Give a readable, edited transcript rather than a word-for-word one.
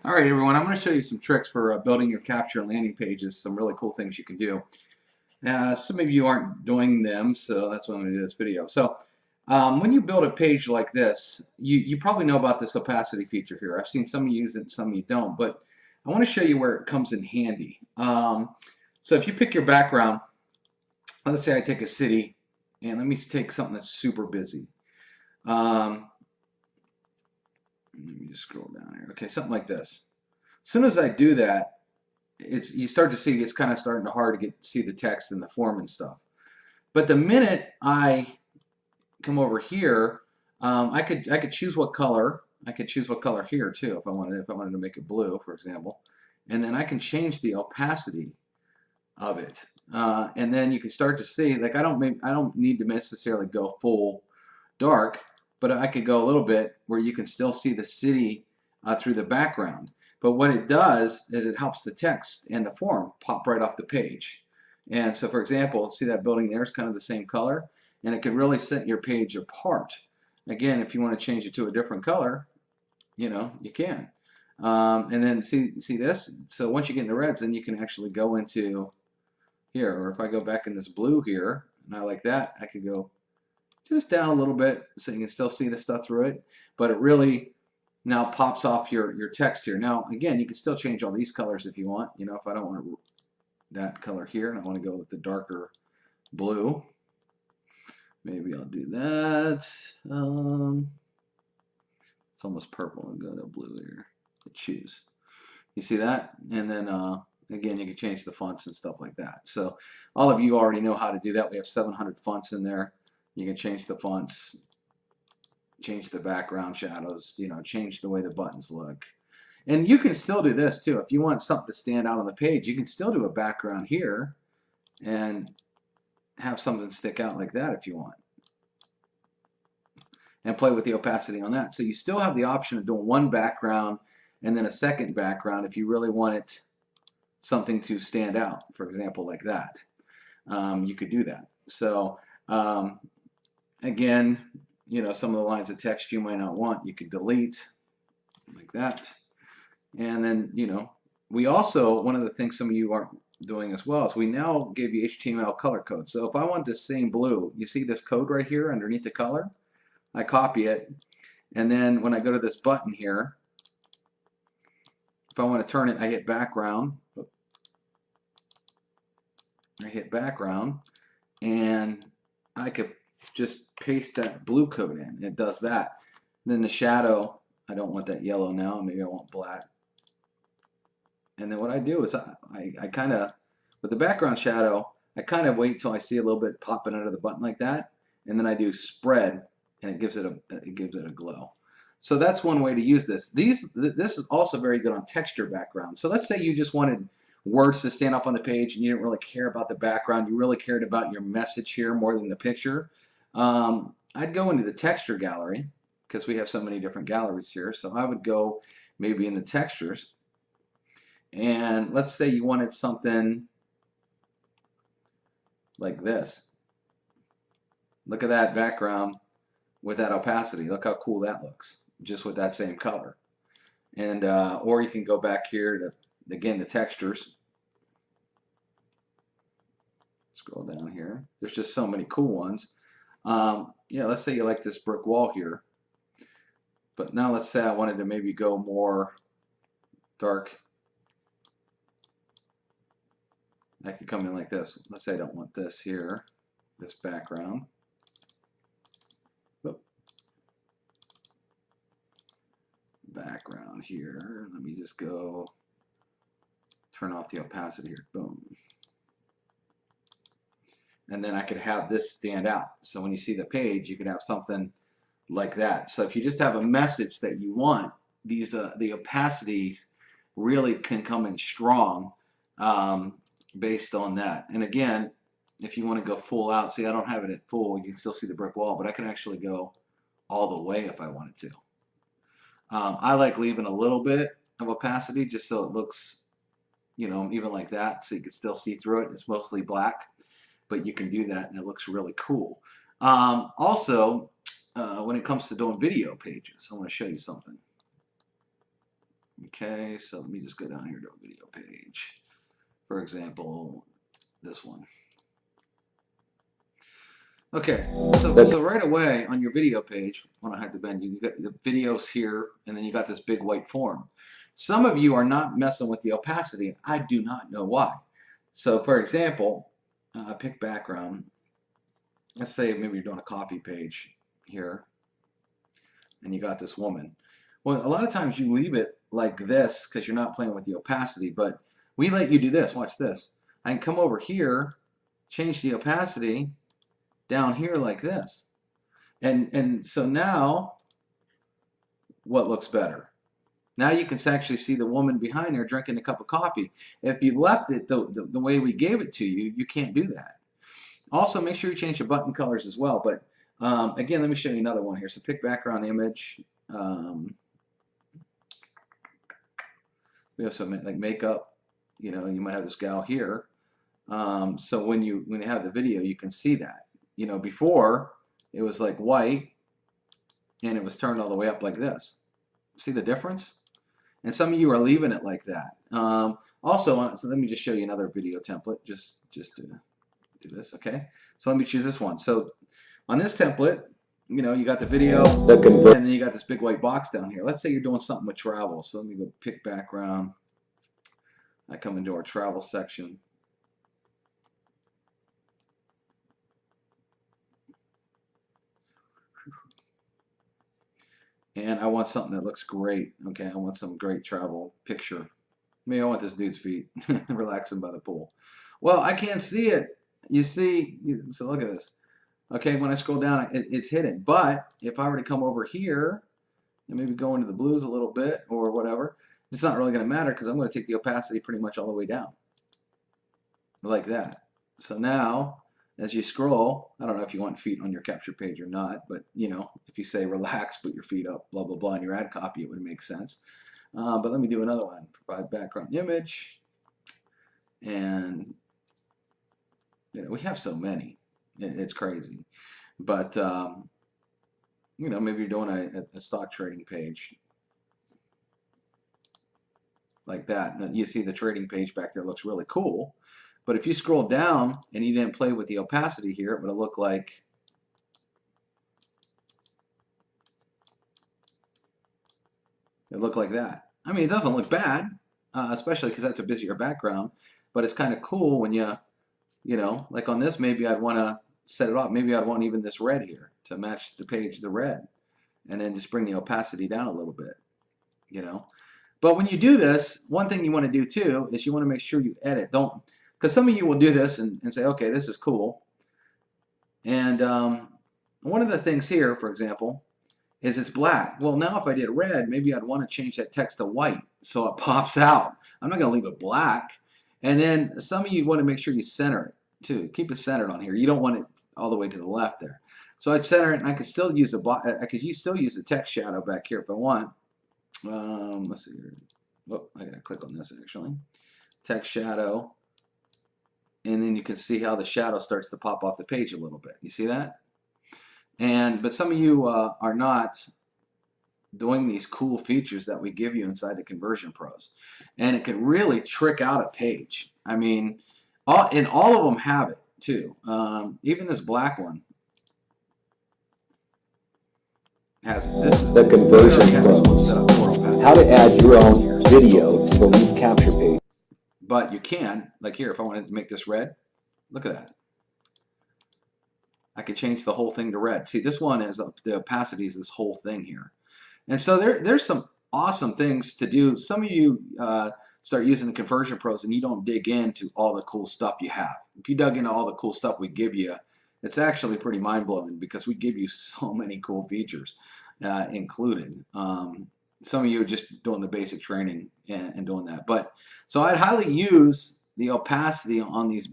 All right, everyone, I'm going to show you some tricks for building your capture and landing pages, some really cool things you can do. Some of you aren't doing them, so that's why I'm going to do this video. So when you build a page like this, you probably know about this opacity feature here. I've seen some of you use it, some of you don't, but I want to show you where it comes in handy. So if you pick your background, let's say I take a city, and let me take something that's super busy. Let me just scroll down here. Okay, something like this. As soon as I do that, you start to see it's kind of starting to hard to see the text and the form and stuff. But the minute I come over here, I could choose what color. I could choose what color here too if I wanted to make it blue, for example, and then I can change the opacity of it. And then you can start to see, like I don't need to necessarily go full dark, but I could go a little bit where you can still see the city through the background. But what it does is it helps the text and the form pop right off the page. And so, for example, see that building there is kind of the same color, and it can really set your page apart. Again, if you want to change it to a different color, you can. And then see this? So once you get into reds, then you can actually go into here, or if I go back in this blue here, and I like that, I could go just down a little bit so you can still see the stuff through it, but it really now pops off your text here. Now, again, you can still change all these colors if you want. If I don't want that color here and I want to go with the darker blue, maybe I'll do that. It's almost purple and go to blue here. Choose. You see that? And then again, you can change the fonts and stuff like that. So all of you already know how to do that. We have 700 fonts in there. You can change the fonts, change the background shadows, change the way the buttons look. And you can still do this too. If you want something to stand out on the page, you can still do a background here and have something stick out like that if you want. And play with the opacity on that. So you still have the option of doing one background and then a second background if you really wanted something to stand out, for example, like that. You could do that. So again, some of the lines of text you might not want, you could delete like that. And then, we also, one of the things some of you aren't doing as well is we now give you HTML color code. So if I want this same blue, you see this code right here underneath the color? I copy it, and then when I go to this button here, if I want to turn it, I hit background. And I could just paste that blue code in. It does that. And then the shadow, I don't want that yellow now. Maybe I want black. And then what I do is I kind of, with the background shadow, I kind of wait till I see a little bit popping out of the button like that, and then I do spread, and it gives it a glow. So that's one way to use this. This is also very good on texture background. So let's say you just wanted words to stand up on the page and you didn't really care about the background. You really cared about your message here more than the picture. I'd go into the texture gallery because we have so many different galleries here. So I would go maybe in the textures. And let's say you wanted something like this. Look at that background with that opacity. Look how cool that looks, just with that same color. And or you can go back here to, again, the textures. Scroll down here. There's just so many cool ones. Yeah, let's say you like this brick wall here. But now let's say I wanted to maybe go more dark. I could come in like this. Let's say I don't want this here, this background. Background here. Let me just go turn off the opacity here. Boom. And then I could have this stand out. So when you see the page, you could have something like that. So if you just have a message that you want, these the opacities really can come in strong based on that. And again, if you want to go full out, see, I don't have it at full. You can still see the brick wall, but I can actually go all the way if I wanted to. I like leaving a little bit of opacity just so it looks, even like that, so you can still see through it. It's mostly black, but you can do that and it looks really cool. Also, when it comes to doing video pages, I want to show you something. Okay, so let me just go down here to a video page. For example, this one. Okay, so right away on your video page, when I had the bend, you got the videos here, and then you got this big white form. Some of you are not messing with the opacity. I do not know why. So for example, pick background. Let's say maybe you're doing a coffee page here, and you got this woman. Well, a lot of times you leave it like this because you're not playing with the opacity, but we let you do this. Watch this. I can come over here, change the opacity down here like this. And so now, what looks better? Now you can actually see the woman behind her drinking a cup of coffee. If you left it the way we gave it to you, you can't do that. Also, make sure you change the button colors as well. But again, let me show you another one here. So pick background image. We have some like makeup. You know, you might have this gal here. So when you have the video, you can see that. You know, before it was like white, and it was turned all the way up like this. See the difference? And some of you are leaving it like that. Also, so let me just show you another video template, just to do this, okay? So let me choose this one. So on this template, you know, you got the video, and then you got this big white box down here. Let's say you're doing something with travel. So let me go pick background. I come into our travel section. And I want something that looks great. Okay, I want some great travel picture. Maybe I want this dude's feet relaxing by the pool. Well, I can't see it. You see, so look at this. Okay, when I scroll down, it's hidden. But if I were to come over here and maybe go into the blues a little bit or whatever, it's not really going to matter because I'm going to take the opacity pretty much all the way down. Like that. So now, as you scroll, I don't know if you want feet on your capture page or not, but you know, if you say relax, put your feet up, blah, blah, blah, in your ad copy, it would make sense. But let me do another one. Provide background image. And you know, we have so many. It's crazy. But you know, maybe you're doing a stock trading page like that. Now, you see the trading page back there looks really cool. But if you scroll down and you didn't play with the opacity here, it would look like that. I mean, it doesn't look bad, especially because that's a busier background. But it's kind of cool when you know, like on this, maybe I'd want to set it off. Maybe I'd want even this red here to match the page, the red, and then just bring the opacity down a little bit, you know. But when you do this, one thing you want to do too is you want to make sure you edit. Don't, because some of you will do this and say, okay, this is cool. And one of the things here, for example, is it's black. Well, now if I did red, maybe I'd want to change that text to white so it pops out. I'm not going to leave it black. And then some of you want to make sure you center it too. Keep it centered on here. You don't want it all the way to the left there. So I'd center it, and I could still use still use the text shadow back here if I want. Let's see here. Oh, I gotta click on this actually. Text shadow, and then you can see how the shadow starts to pop off the page a little bit. You see that? But some of you are not doing these cool features that we give you inside the Conversion Pros, and it can really trick out a page. I mean, all of them have it too. Even this black one has it. This is the Conversion Pros. How to add your own video to the lead capture page. But you can, like here, if I wanted to make this red, look at that. I could change the whole thing to red. See, this one is the opacity is this whole thing here. And so there's some awesome things to do. Some of you start using the Conversion Pros and you don't dig into all the cool stuff you have. If you dug into all the cool stuff we give you, it's actually pretty mind-blowing because we give you so many cool features included. Some of you are just doing the basic training and doing that. But so I'd highly use the opacity on these